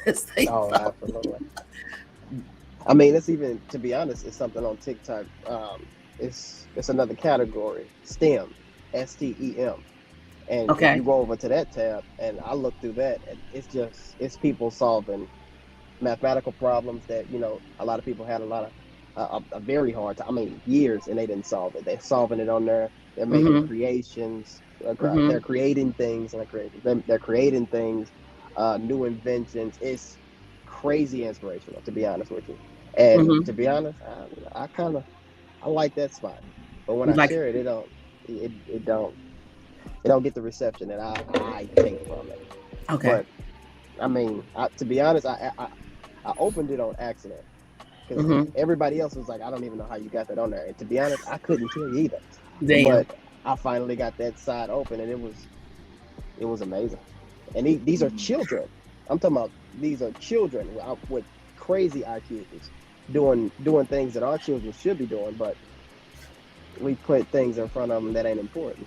as they thought. Absolutely. I mean, it's even, to be honest, it's something on TikTok. It's another category, STEM, STEM, and if you go over to that tab, and I look through that, and it's people solving mathematical problems that a lot of people had a very hard time. I mean, years, and they didn't solve it. They're solving it on there. They're making creations. They're creating things, and they're creating things, new inventions. It's crazy inspirational, to be honest with you. And Mhm. to be honest, I like that spot. But when You I like share it, it don't get the reception that I take from it. okay. But I mean, to be honest, I opened it on accident because Mhm. everybody else was like, I don't even know how you got that on there. And to be honest, I couldn't tell you either. Damn. But I finally got that side open, and it was amazing. And these are children. I'm talking about these are children with crazy IQs doing things that our children should be doing, but we put things in front of them that ain't important.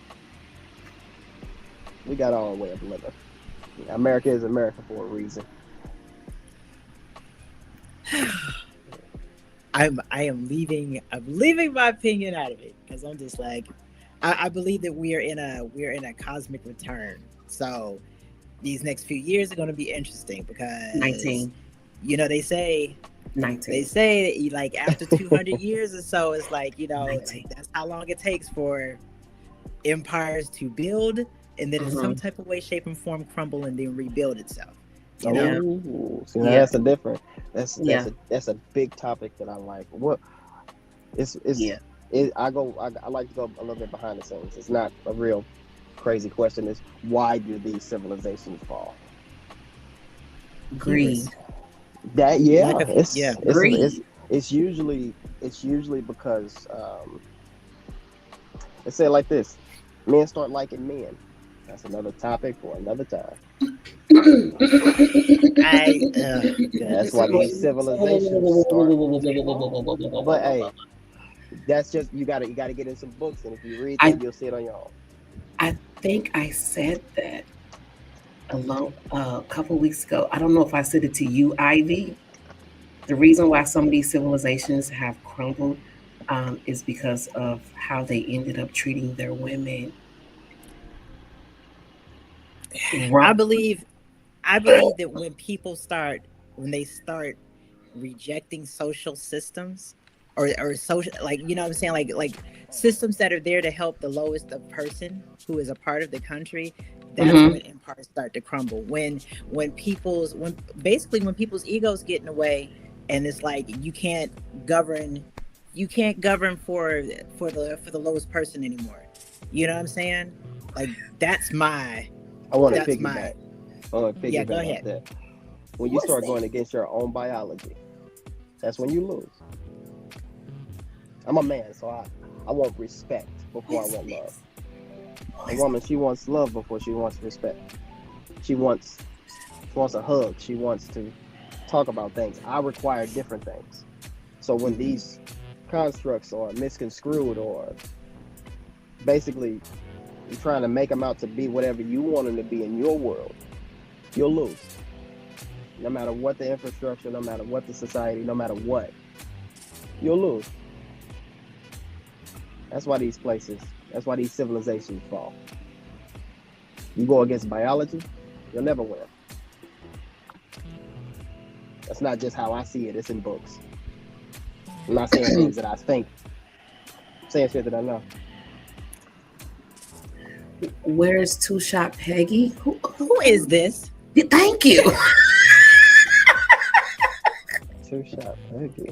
We got our own way of living. America is America for a reason. I'm leaving my opinion out of it because I'm just like I believe that we're in a cosmic return. So these next few years are going to be interesting because 19. they say 19. that like after 200 years or so, it's like 19. that's how long it takes for empires to build and then in some type of way, shape, and form crumble and then rebuild itself. You know? Oh, see, Yeah. that's a different. Yeah. That's a big topic that I like. What it's Yeah. I like to go a little bit behind the scenes. It's not a real crazy question. It's why do these civilizations fall? Greed. That yeah, Lack of- it's, yeah. it's Greed. it's usually because let's say it like this: men start liking men. That's another topic for another time. That's why these civilizations start. But hey, that's just you gotta get in some books, and if you read them, you'll see it on your own. I think I said that a couple weeks ago. I don't know if I said it to you, Ivy. The reason why some of these civilizations have crumbled is because of how they ended up treating their women. I believe that when they start rejecting social systems or social, like what I'm saying, like systems that are there to help the lowest of person who is a part of the country, that's when empires start to crumble. When people's egos get in the way, and it's like you can't govern for the lowest person anymore. You know what I'm saying? Like that's my I want to that's piggyback. my I want to Yeah, go piggyback off ahead. that. When you start going against your own biology, that's when you lose. I'm a man, so I want respect before I want love. A woman, she wants love before she wants respect. She wants a hug. She wants to talk about things. I require different things. So when these constructs are misconstrued or basically you're trying to make them out to be whatever you want them to be in your world, you'll lose. No matter what the infrastructure, no matter what the society, no matter what, you'll lose. That's why these civilizations fall. You go against biology, you'll never win. That's not just how I see it, it's in books. I'm not saying things that I think. I'm saying shit that I know. Where's Two Shot Peggy? Who is this? Thank you. Two Shot Peggy.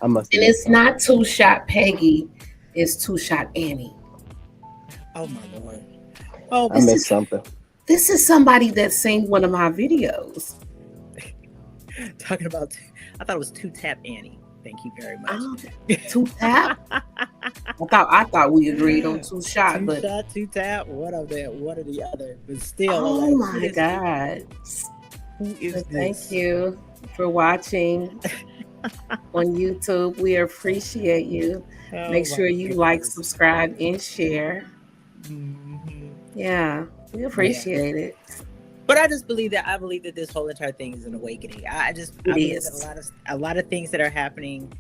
I must. And it's not Two Shot Peggy. It's Two Shot Annie. Oh my lord! Oh, I missed something. This is somebody that seen one of my videos. Talking about, I thought it was Two Tap Annie. Thank you very much. Two Tap. I thought we agreed on Two Shot, but Two Tap. One of the other, but still. Oh my God! Who is this? Thank you for watching on YouTube. We appreciate you. Make sure you like, subscribe, and share. Mm-hmm. Yeah, we appreciate it. But I believe that this whole entire thing is an awakening. I believe that a lot of things that are happening,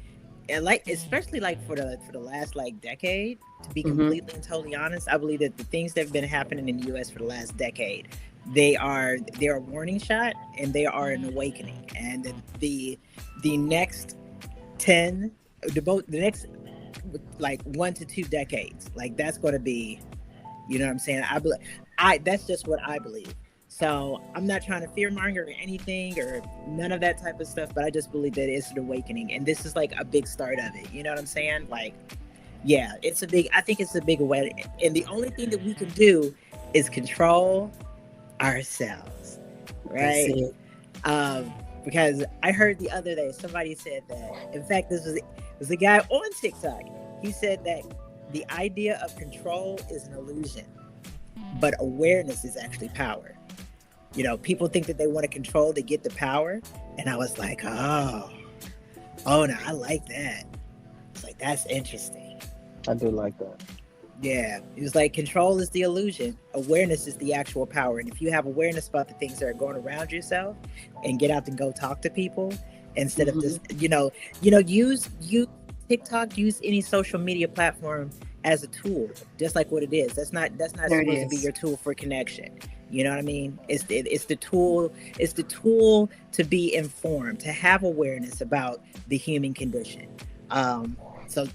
and like especially like for the last like decade, to be completely and totally honest, I believe that the things that have been happening in the US for the last decade, they're a warning shot and they are an awakening. And the next the next like 1 to 2 decades, like that's going to be, you know what I'm saying? That's just what I believe. So I'm not trying to fearmonger or anything or none of that type of stuff, but I just believe that it's an awakening, and this is like a big start of it. You know what I'm saying? Like, yeah, I think it's a big awakening, and the only thing that we can do is control ourselves, That's right? it. Because I heard the other day somebody said that. In fact, this was a guy on TikTok. He said that the idea of control is an illusion, but awareness is actually power. You know, people think that they want to control to get the power, and I was like, oh no, I like that. It's like, that's interesting. I do like that. Yeah, it was like control is the illusion, awareness is the actual power. And if you have awareness about the things that are going around yourself, and get out and go talk to people instead of just use TikTok, use any social media platform as a tool, just like what it is. That's not There it supposed to be is. your tool for connection. You know what I mean? It's the tool. It's the tool to be informed, to have awareness about the human condition. So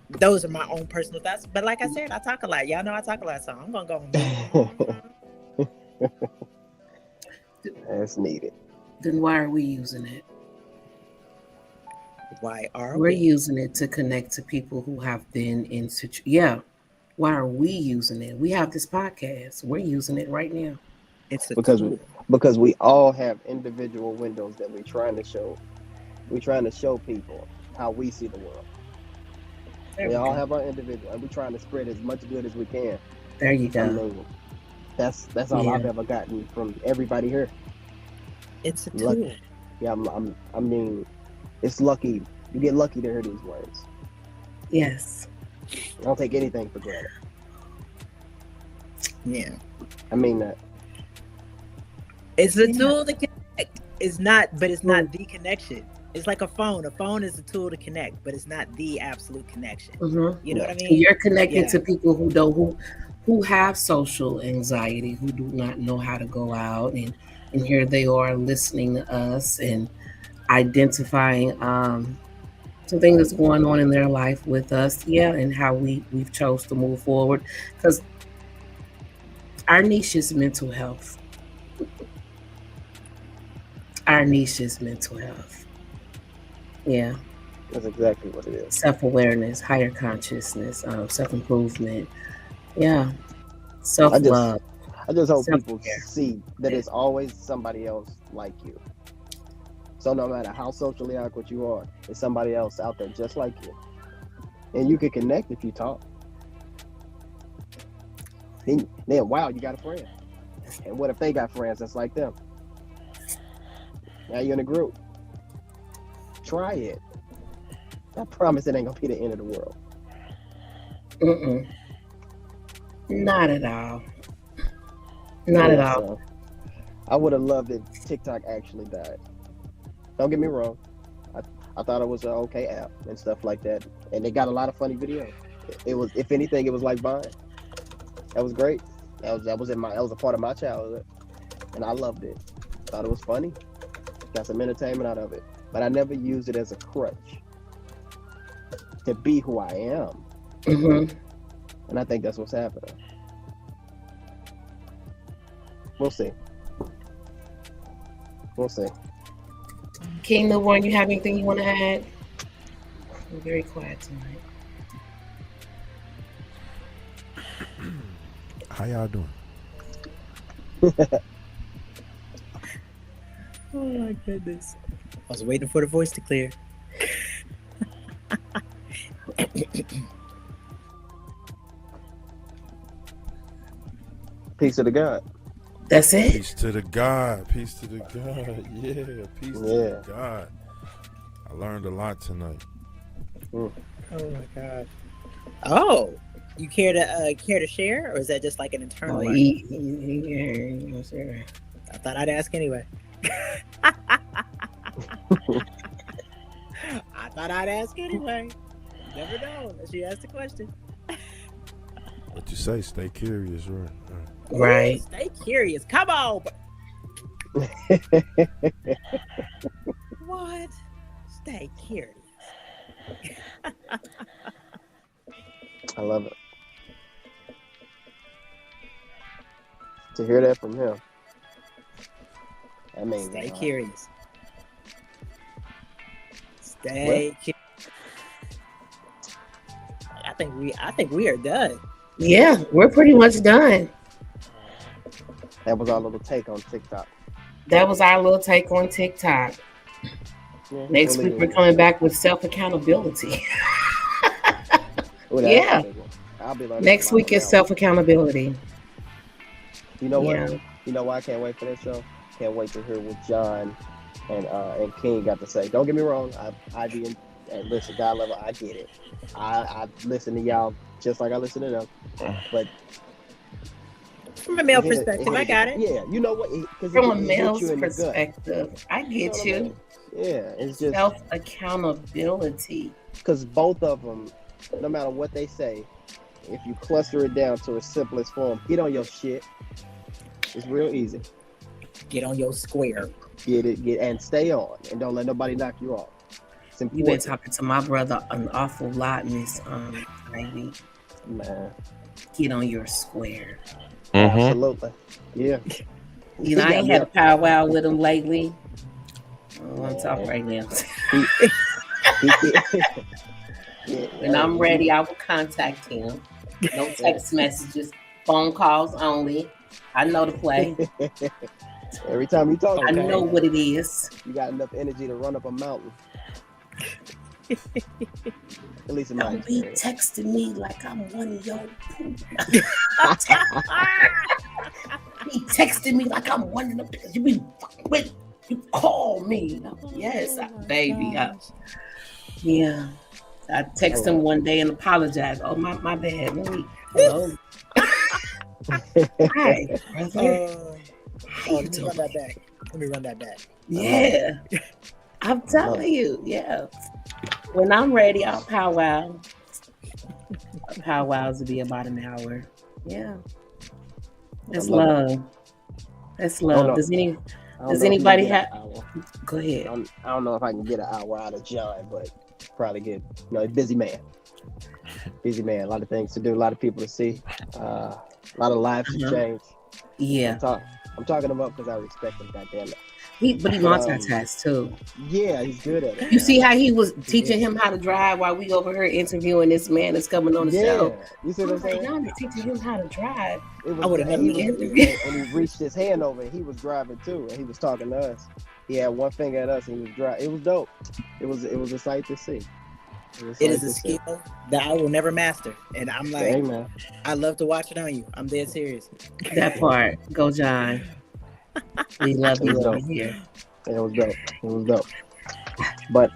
those are my own personal thoughts. But like I said, I talk a lot. Y'all know I talk a lot, so I'm gonna go on mute. That's needed. Then why are we using it? Why are We're we? using it to connect to people who have been in Why are we using it? We have this podcast. We're using it right now. It's a because tool. because we all have individual windows that we're trying to show. We're trying to show people how we see the world. There We we all go. have our individual, and we're trying to spread as much good as we can. There you I go. mean, that's all I've Yeah. ever gotten from everybody here. It's a Lucky, tool. yeah. I mean, it's lucky. You get lucky to hear these words. Yes. I don't take anything for granted. Yeah. I mean that. It's a Yeah. tool to connect. It's not the connection. It's like a phone. A phone is a tool to connect, but it's not the absolute connection. Mm-hmm. You know what I No. mean? You're connecting Yeah. to people who have social anxiety, who do not know how to go out, and here they are listening to us and identifying something that's going on in their life with us, and how we've chose to move forward, because our niche is mental health. Our niche is mental health. Yeah. That's exactly what it is. Self-awareness, higher consciousness, self-improvement. Yeah. I just Self-love, I just hope people self-care. see that it's always somebody else like you. So no matter how socially awkward you are, it's somebody else out there just like you. And you can connect if you talk. Then wow, you got a friend. And what if they got friends that's like them? Now you're in a group. Try it. I promise it ain't gonna be the end of the world. Mm-mm. Not at all. Not at all. So, I would have loved if TikTok actually died. Don't get me wrong. I thought it was an okay app and stuff like that. And they got a lot of funny videos. It was, if anything, it was like Vine. That was great. That was a part of my childhood. And I loved it. Thought it was funny. Got some entertainment out of it. But I never used it as a crutch to be who I am. Mm-hmm. And I think that's what's happening. We'll see. We'll see. King Newborn, you have anything you want to add? I'm very quiet tonight. How y'all doing? Oh my goodness. I was waiting for the voice to clear. Peace to the God. That's it? Peace to the God. Peace to the God. Yeah, peace to the God. I learned a lot tonight. Oh my god. Oh, you care to share, or is that just like an internal? Oh, learning? sure. I thought I'd ask anyway. I thought I'd ask anyway. You never know unless you ask the question. What you say? Stay curious, right? Right. Ooh, stay curious. Come on. What? Stay curious. I love it. To hear that from him. Amazing. Stay curious. Stay curious. I think we are done. Yeah, we're pretty much done. That was our little take on TikTok. That was our little take on TikTok. Yeah, Next week we're coming back with self-accountability. Yeah. I'll be learning. Next week is self-accountability. You know what? You know why I can't wait for this show? Can't wait to hear what John and King got to say. Don't get me wrong. I be in, and listen, God level, I get it. I listen to y'all just like I listen to them. But from a male perspective, I got it. Yeah, you know what? From a male's perspective, I get you. Yeah, it's just self-accountability. Because both of them, no matter what they say, if you cluster it down to its simplest form, get on your shit. It's real easy. Get on your square. Get and stay on, and don't let nobody knock you off. You've been talking to my brother an awful lot, Miss Ivy. Man, get on your square. Mm-hmm. Absolutely, yeah. You know, I ain't had a powwow with him lately. I'm talking right now. When I'm ready, I will contact him. No text messages, phone calls only. I know the play. Every time you talk, I know what it is. You got enough energy to run up a mountain. At least in my Don't be texting me like I'm one of your poop. Be texting me like I'm one of them because you be fucking with. You call me. Yes, baby. Yeah. I text him one day and apologize. Oh, my bad. Hello. Hi, brother. Let me run that back. Yeah. I'm telling you. Yeah. When I'm ready, I'll powwow. Powwows will be about an hour. Yeah. That's love. That's love. Does anybody have? Go ahead. I don't know if I can get an hour out of John, but probably get, busy man. Busy man. A lot of things to do, a lot of people to see, a lot of lives to change. Yeah. I'm talking about because I respect him, goddamn it. But he multitasks too. Yeah, he's good at it. You see how he was teaching him how to drive while we over here interviewing this man that's coming on the show. You see what I'm saying? Y'all be teaching him how to drive. I would have never interviewed. And he reached his hand over and he was driving too, and he was talking to us. He had one finger at us and he was driving. It was dope. It was a sight to see. It is a skill that I will never master. And I'm like, hey, man. I love to watch it on you. I'm dead serious. That part. Go, John. We love you over here. It was dope. But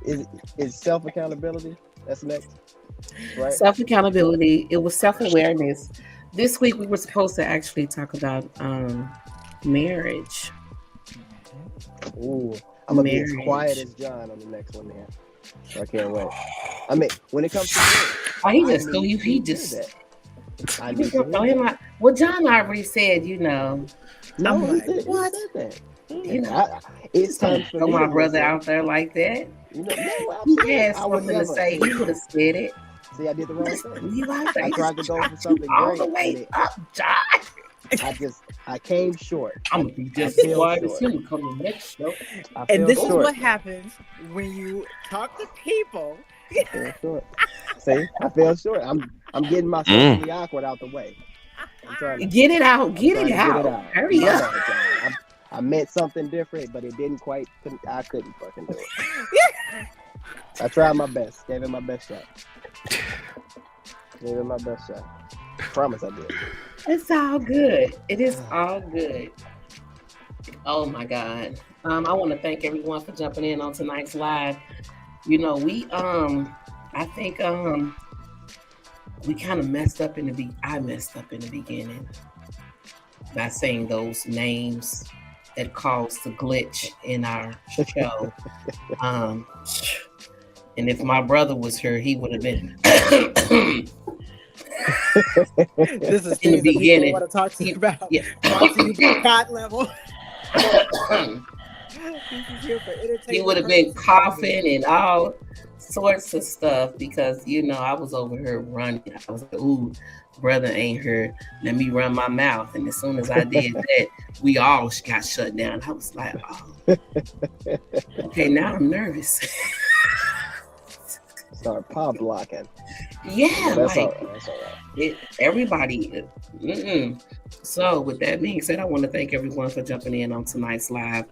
is self-accountability? That's next, right? Self-accountability. It was self-awareness. This week we were supposed to actually talk about marriage. Ooh, I'm gonna be as quiet as John on the next one, man. So I can't wait. I mean, when it comes to marriage, he just threw you. He just. I need to throw him out. Well, John already said, No, I'm he said that. It's time for throw my brother out there like that. He had something to say. He would have said it. See, I did the wrong thing. I tried to go for something all great. The way up, John. I came short. I'm gonna be just as quiet as him coming next show. And this is what happens when you talk to people. See, I fell short. I'm getting my socially awkward out the way. Get it out. Get it out. Hurry up. I meant something different, but it didn't quite. I couldn't fucking do it. I tried my best. Gave it my best shot. Promise I did. It's all good. It is all good. Oh my God. I want to thank everyone for jumping in on tonight's live. I think we kind of messed up I messed up in the beginning by saying those names that caused the glitch in our show. And if my brother was here, he would have been this is in the beginning. I want to talk to you about. Yeah. Talk to you about God level. He would have been coughing and all sorts of stuff because I was over here running. I was like, "Ooh, brother ain't here. Let me run my mouth." And as soon as I did that, we all got shut down. I was like, "Oh, okay, now I'm nervous." Start pop blocking. Yeah, that's like all right. That's all right. Everybody. So, with that being said, I want to thank everyone for jumping in on tonight's live.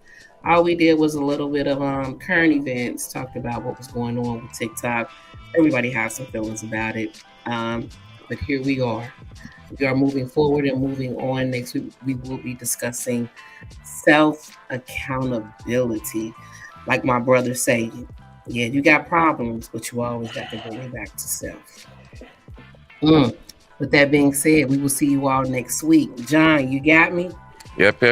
All we did was a little bit of current events, talked about what was going on with TikTok. Everybody has some feelings about it, but here we are. We are moving forward and moving on. Next week, we will be discussing self-accountability. Like my brother say, yeah, you got problems, but you always got to bring it back to self. With that being said, we will see you all next week. John, you got me? Yep.